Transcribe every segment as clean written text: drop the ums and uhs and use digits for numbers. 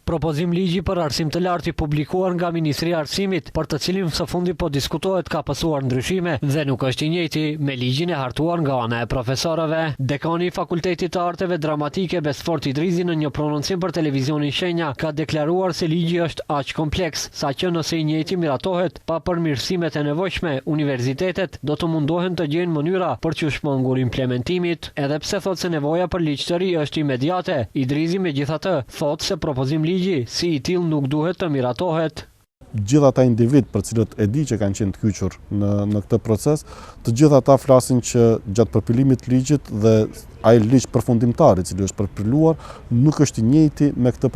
Propozim ligji për arsim të lartë i publikuar nga Ministria e Arsimit, për të cilin së fundi po diskutohet, ka pasur ndryshime dhe nuk është i njëjti me ligjin e hartuar nga ana e profesorëve. Dekani i Fakultetit të Arteve Dramatike Besfort Idrizi në një prononcim për televizionin Shenja ka deklaruar se ligji është aq kompleks, saqë nëse i njëjti miratohet pa përmirësimet e nevojshme, universitetet do të mundohen të gjejnë mënyra për të shmangur implementimit. Edhe pse thot se nevoja për ligj të ri është imediate, Idrizi megjithatë thot se propozim ligji si i tillë nuk duhet të miratohet. Gjithë ata individ për cilët e di që kanë qenë të kyçur në këtë proces, të gjithë ata flasin që gjatë përpilimit të ligjit dhe ai ligj përfundimtar i cili është përpiluar nuk është i njëjti me këtë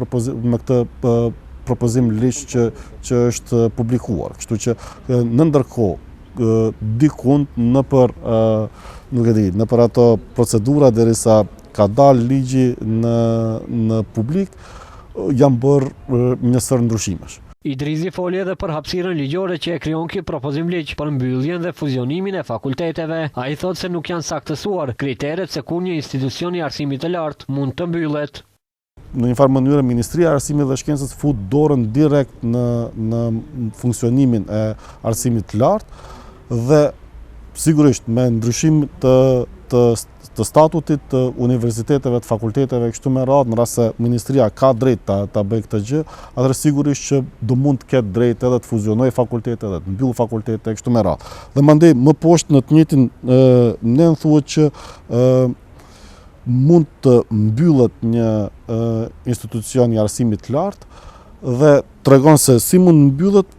propozim ligj që është publikuar. Kështu që në ndërkohë dikund nëpër ato procedura derisa ka dalë ligji në publik, janë bërë një sër ndryshimesh. Idrizi foli edhe për hapësirën ligjore që e krijon ky propozim ligj për mbylljen dhe fuzionimin e fakulteteve. Ai thotë se nuk janë saktësuar kriteret se kur një institucion i arsimit të lartë mund të mbyllet. Në një farë mënyrë, Ministria e Arsimit dhe Shkencës fut dorën direkt në funksionimin e arsimit të lartë dhe sigurisht me ndryshim të statutit të universiteteve, të fakulteteve, kështu me radhë, në rast se Ministria ka drejt ta bëjë këtë gjë, atëherë sigurisht që do mund të ketë drejt edhe të fuzionojë fakultete, edhe të mbyllë fakultete, kështu me radhë. Dhe mandej më poshtë në të njëjtin ne thuhet që mund të mbyllet një institucion i arsimit të lartë dhe tregon se si mund mbyllet,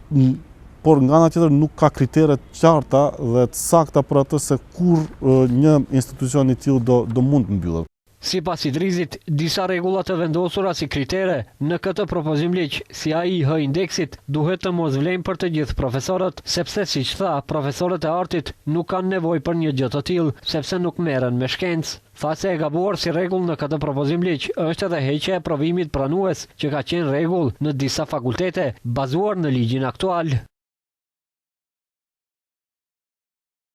por nga ana tjetër nuk ka kritere të qarta dhe të sakta për atë se kur një institucion i tillë do mund të mbyllet. Sipas Idrizit, disa rregulla të vendosura si kritere në këtë propozim ligj, si ai i H-indeksit, duhet të mos vlejnë për të gjithë profesorët, sepse siç tha, profesorët e artit nuk kanë nevojë për një gjë të tillë, sepse nuk merren me shkencë. Tha se e gabuar si rregull në këtë propozim ligj është edhe heqja e provimit pranues, që ka qenë rregull në disa fakultete bazuar në ligjin aktual.